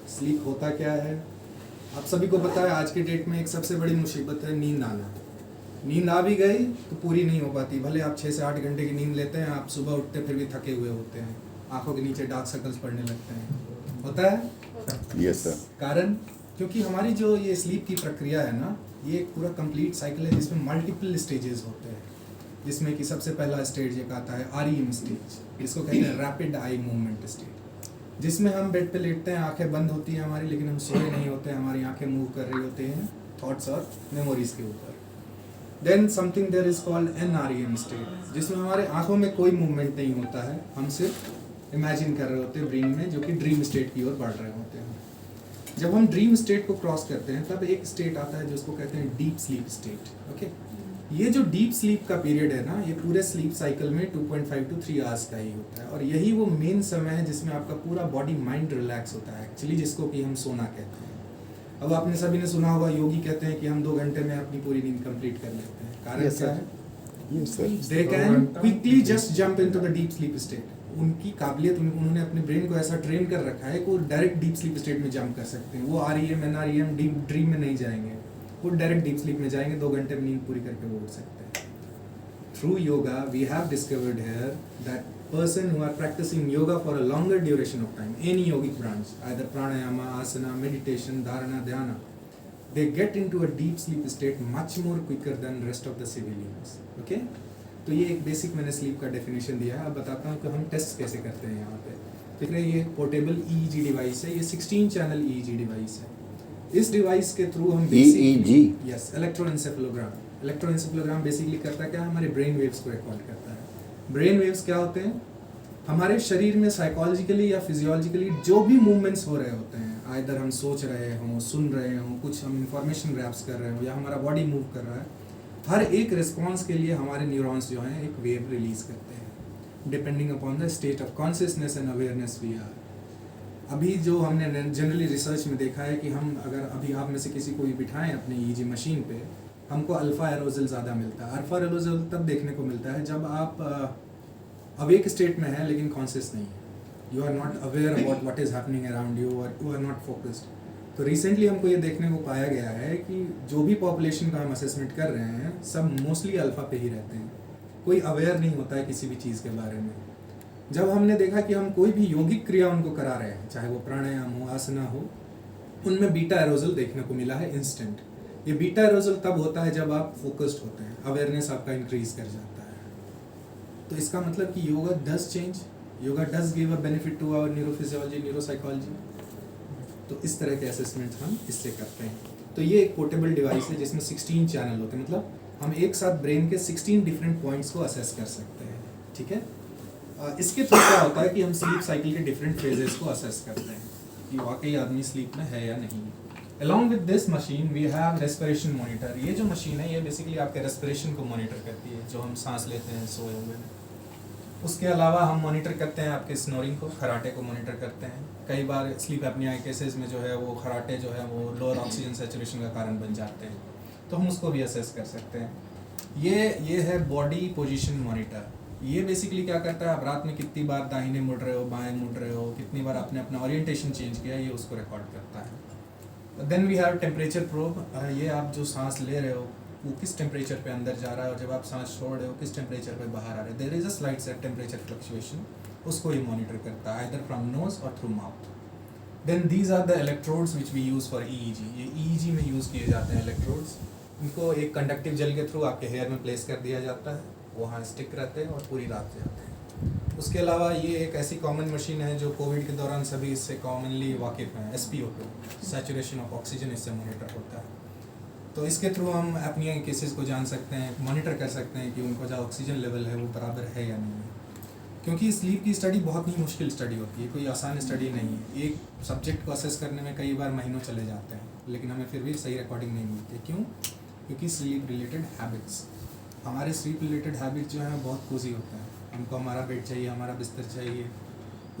Sleep होता क्या है? आप सभी को पता है आज के डेट में एक सबसे बड़ी मुसीबत है नींद आना। नींद आ भी गई तो पूरी नहीं हो पाती, भले आप 6 से 8 घंटे की नींद लेते हैं, आप सुबह उठते फिर भी थके हुए होते हैं, आंखों के नीचे डार्क सर्कल्स पड़ने लगते हैं। होता है? Yes sir. कारण क्योंकि हमारी जो ये स्लीप की प्रक्रिया है ना, ये एक पूरा कंप्लीट साइकिल है जिसमें मल्टीपल स्टेजेस होते हैं। जिसमें कि सबसे पहला स्टेज एक आता है REM स्टेज, जिसको कहते हैं रैपिड आई मूवमेंट स्टेज, जिसमें हम बेड पे लेटते हैं, आंखें बंद होती हैं हमारी, लेकिन हम सोए नहीं होते, हमारी आंखें मूव कर रही होती हैं थॉट्स और मेमोरीज के ऊपर। Then something there is called NREM state, जिसमें हमारे आंखों में कोई मूवमेंट नहीं होता है, हम सिर्फ इमेजिन कर रहे होते हैं ब्रेन में, जो कि ड्रीम स्टेट की ओर बढ़ रहे होते हैं। जब हम ड्रीम स्टेट को क्रॉस करते हैं तब एक स्टेट आता है जिसको कहते हैं डीप स्लीप स्टेट। ओके, ये जो डीप स्लीप का पीरियड है ना, ये पूरे स्लीप साइकिल में 2.5 to 3 आवर्स का ही होता है, और यही वो मेन समय है जिसमें आपका पूरा बॉडी माइंड रिलैक्स होता है एक्चुअली, जिसको कि हम सोना कहते हैं। अब आपने सभी ने सुना होगा, योगी कहते हैं कि हम 2 घंटे में अपनी पूरी नींद कंप्लीट कर लेते हैं। कारण क्या है? They can quickly just jump into the deep sleep state. उनकी काबिलियत, उन्होंने अपने ब्रेन को ऐसा ट्रेन कर रखा है कि वो डायरेक्ट डीप स्लीप स्टेट में जंप कर सकते हैं। वो REM NREM डीप ड्रीम में नहीं जाएंगे, वो डायरेक्ट डीप स्लीप में जाएंगे, 2 घंटे में नींद पूरी करके वो उठ सकते हैं। Through yoga we have discovered here that person who are practicing yoga for a longer duration of time, any yogic branch, either pranayama, asana, meditation, dharana, dhyana, they get into a deep sleep state much more quicker than rest of the civilians. Okay, तो ये एक basic मैंने sleep का definition दिया है। अब बताता हूँ कि हम टेस्ट कैसे करते हैं यहाँ पे। ठीक है, ये पोर्टेबल EEG डिवाइस है, ये 16 चैनल EEG डिवाइस है। इस डिवाइस के थ्रू हम EEG, यस, इलेक्ट्रोएन्सेफेलोग्राम। इलेक्ट्रोएन्सेफेलोग्राम बेसिकली करता क्या है, हमारे ब्रेन वेव्स को रिकॉर्ड करता है। ब्रेन वेव्स क्या होते हैं? हमारे शरीर में साइकोलॉजिकली या फिजियोलॉजिकली जो भी मूवमेंट्स हो रहे होते हैं, आइदर हम सोच रहे हों, सुन रहे हों, कुछ हम इंफॉर्मेशन ग्रैब्स कर रहे हों, या हमारा बॉडी मूव कर रहा है, हर एक रिस्पॉन्स के लिए हमारे न्यूरॉन्स जो हैं एक वेव रिलीज करते हैं, depending upon the state of consciousness and awareness we are. अभी जो हमने जनरली रिसर्च में देखा है कि हम अगर अभी आप में से किसी को भी बिठाएं अपने EEG मशीन पे, हमको अल्फा एरोजल ज़्यादा मिलता है। अल्फा एरोजल तब देखने को मिलता है जब आप अवेक स्टेट में है लेकिन कॉन्शियस नहीं है, you are not aware about what is happening around you, और यू आर नॉट फोकस्ड। तो रिसेंटली हमको ये देखने को पाया गया है कि जो भी पॉपुलेशन का हम असेसमेंट कर रहे हैं, सब मोस्टली अल्फा पे ही रहते हैं, कोई अवेयर नहीं होता है किसी भी चीज़ के बारे में। जब हमने देखा कि हम कोई भी यौगिक क्रिया उनको करा रहे हैं, चाहे वो प्राणायाम हो, आसना हो, उनमें बीटा एरोजल देखने को मिला है इंस्टेंट। ये बीटा एरोजल तब होता है जब आप फोकस्ड होते हैं, अवेयरनेस आपका इंक्रीज कर जाता है। तो इसका मतलब कि yoga does change, yoga does give a benefit to our neurophysiology, neuropsychology. तो इस तरह के असेसमेंट हम इससे करते हैं। तो ये एक पोर्टेबल डिवाइस है जिसमें 16 चैनल होते हैं, मतलब हम एक साथ ब्रेन के 16 डिफरेंट पॉइंट्स को असेस कर सकते हैं। ठीक है, इसके थ्रू क्या होता है कि हम स्लीप साइकिल के डिफरेंट फेजेस को असेस करते हैं कि वाकई आदमी स्लीप में है या नहीं। Along with this machine we have respiration monitor. ये जो मशीन है ये बेसिकली आपके रेस्पिरेशन को मॉनिटर करती है, जो हम सांस लेते हैं सोए हुए में। उसके अलावा हम मॉनिटर करते हैं आपके स्नोरिंग को, खराटे को मॉनिटर करते हैं। कई बार स्लीप एपनिया केसेस में जो है वो खराटे जो है वो लोअर ऑक्सीजन सैचुरेशन का कारण बन जाते हैं, तो हम उसको भी असेस कर सकते हैं। ये है बॉडी पोजीशन मॉनिटर। ये बेसिकली क्या करता है, आप रात में कितनी बार दाहिने मुड़ रहे हो, बाएं मुड़ रहे हो, कितनी बार आपने अपना ओरिएंटेशन चेंज किया, ये उसको रिकॉर्ड करता है। Then we have temperature probe. ये आप जो सांस ले रहे हो वो किस टेम्परेचर पे अंदर जा रहा है, और जब आप सांस छोड़ रहे हो किस टेम्परेचर पे बाहर आ रहे हैं। There is a slide set temperature fluctuation, उसको ये मॉनिटर करता है आइदर फ्रॉम नोज और through mouth. Then these are the electrodes which we use for EEG। ये EEG में यूज़ किए जाते हैं इलेक्ट्रोड्स। इनको एक कंडक्टिव जेल के थ्रू आपके हेयर में प्लेस कर दिया जाता है, वहाँ स्टिक रहते हैं और पूरी रात जाते हैं। उसके अलावा ये एक ऐसी कॉमन मशीन है जो कोविड के दौरान सभी इससे कॉमनली वाकिफ़ हैं। SpO2 सैचुरेशन ऑफ ऑक्सीजन इससे मॉनिटर होता है। तो इसके थ्रू हम एपनिया के केसेस को जान सकते हैं, मॉनिटर कर सकते हैं कि उनका जो ऑक्सीजन लेवल है वो बराबर है या नहीं है। क्योंकि स्लीप की स्टडी बहुत ही मुश्किल स्टडी होती है, कोई आसान स्टडी नहीं है। एक सब्जेक्ट को असेस करने में कई बार महीनों चले जाते हैं, लेकिन हमें फिर भी सही रिकॉर्डिंग नहीं मिलती। क्यों? क्योंकि स्लीप रिलेटेड हैबिट्स, हमारे स्लीप रिलेटेड हैबिट जो हैं बहुत कोजी होते हैं। हमको हमारा बेड चाहिए, हमारा बिस्तर चाहिए,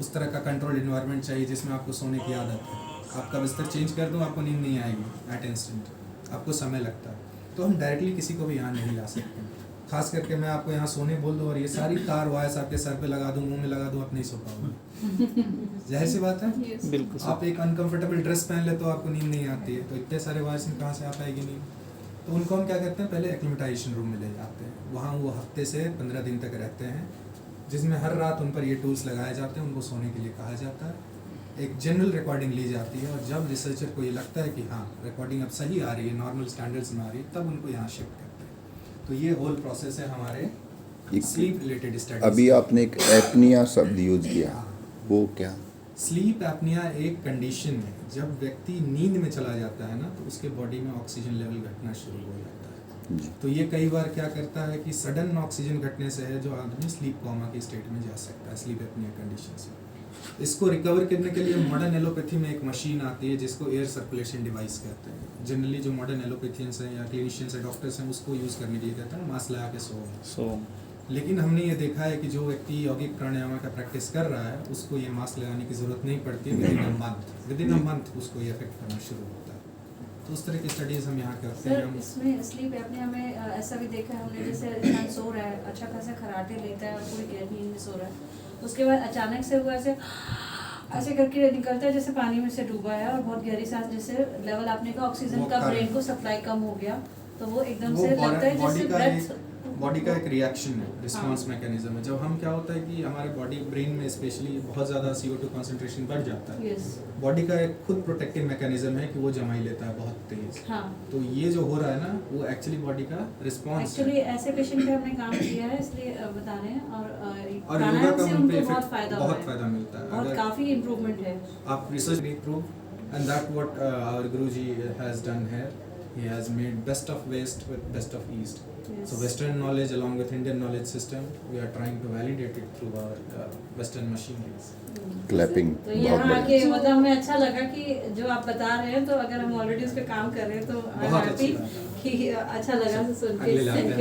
उस तरह का कंट्रोल इन्वायरमेंट चाहिए जिसमें आपको सोने की आदत है। आपका बिस्तर चेंज कर दूँ, आपको नींद नहीं आएगी एट इंस्टेंट, आपको समय लगता है। तो हम डायरेक्टली किसी को भी यहाँ नहीं ला सकते। खास करके मैं आपको यहाँ सोने बोल दूँ और ये सारी तार वायर्स आपके सर पे लगा दूँ, मुंह में लगा दूँ, आप नहीं सो पाओगे। जाहिर सी बात है। बिल्कुल आप एक अनकंफर्टेबल ड्रेस पहन ले तो आपको नींद नहीं आती है, तो इतने सारे वायर्स में कहाँ से आ पाएगी नींद। तो उनको हम क्या करते हैं, पहले एक्लिमेटाइजेशन रूम में ले जाते हैं, वहाँ वो हफ्ते से 15 दिन तक रहते हैं, जिसमें हर रात उन पर ये टूल्स लगाए जाते हैं, उनको सोने के लिए कहा जाता है, एक जनरल रिकॉर्डिंग ली जाती है, और जब रिसर्चर को ये लगता है कि हाँ रिकॉर्डिंग अब सही आ रही है, नॉर्मल स्टैंडर्ड्स में आ रही है, तब उनको यहाँ शिफ्ट करते हैं। तो ये होल प्रोसेस है हमारे स्लीप रिलेटेड स्टडीज। अभी आपने एक एपनिया शब्द यूज किया, वो क्या? स्लीप एपनिया एक कंडीशन है, जब व्यक्ति नींद में चला जाता है ना, तो उसके बॉडी में ऑक्सीजन लेवल घटना शुरू हो जाता है। जी। तो ये कई बार क्या करता है कि सडन ऑक्सीजन घटने से है जो आदमी स्लीप कोमा की स्टेट में जा सकता है, स्लीप एपनिया कंडीशन से। इसको रिकवर करने के लिए मॉडर्न एलोपैथी में एक मशीन आती है जिसको एयर सर्कुलेशन डिवाइस कहते हैं। जनरली जो मॉडर्न एलोपैथियंस हैं या क्लिनिशियंस हैं, डॉक्टर्स हैं, उसको यूज़ करने के लिए कहते हैं मास्क लगा के सो। लेकिन हमने ये देखा है कि जो व्यक्ति यौगिक प्राणायाम का प्रैक्टिस कर रहा है, उसको ये मास्क लगाने की ज़रूरत नहीं पड़ती। विद इन अ मंथ उसको ये इफेक्ट करना शुरू होता है। तो उस तरह की स्टडीज़ हम यहाँ करते हैं। सर इसमें स्लीप एपनिया में ऐसा भी देखा है हमने, जैसे इंसान सो रहा है, अच्छा खासा खराटे लेता है और पूरी गहरी नींद में सो रहा है, उसके बाद अचानक से वो ऐसे करके निकलता है जैसे पानी में से डूबा है, और बहुत गहरी सांस, जैसे लेवल आपने कहा ऑक्सीजन का ब्रेन को सप्लाई कम हो गया, तो वो एकदम से लगता है जैसे ब्रेथ। बॉडी का एक रिएक्शन है, रिस्पांस मैकेनिज्म है। जब हम क्या होता है कि हमारे बॉडी ब्रेन में स्पेशली बहुत ज़्यादा CO2 कंसंट्रेशन बढ़ जाता है, बॉडी का एक खुद प्रोटेक्टिव मैकेनिज्म है कि वो जमाई लेता है बहुत तेज। हाँ। तो ये जो हो रहा है ना, वो एक्चुअली बॉडी का रिस्पांस है। एक्चुअली ऐसे पेशेंट पे हमने काम किया है, इसलिए बता रहे हैं। और योगा प्राणायाम का से उन पे उनको बहुत बहुत फायदा मिलता है। और अगर काफ़ी इम्प्रूवमेंट है। आप रिसर्च नहीं prove, and that what our Guruji has done here. He has made best of West with best of East. Yes. So Western knowledge along with Indian knowledge system, we are trying to validate it through our Western machineries. Clapping तो बहुत यहाँ बढ़िया। आके मतलब हमें अच्छा लगा कि जो आप बता रहे हैं, तो अगर हम ऑलरेडी उस पर काम कर रहे हैं तो बहुत अच्छी हैप्पी बात है। कि अच्छा लगा सुन अगले लाते के। हैं।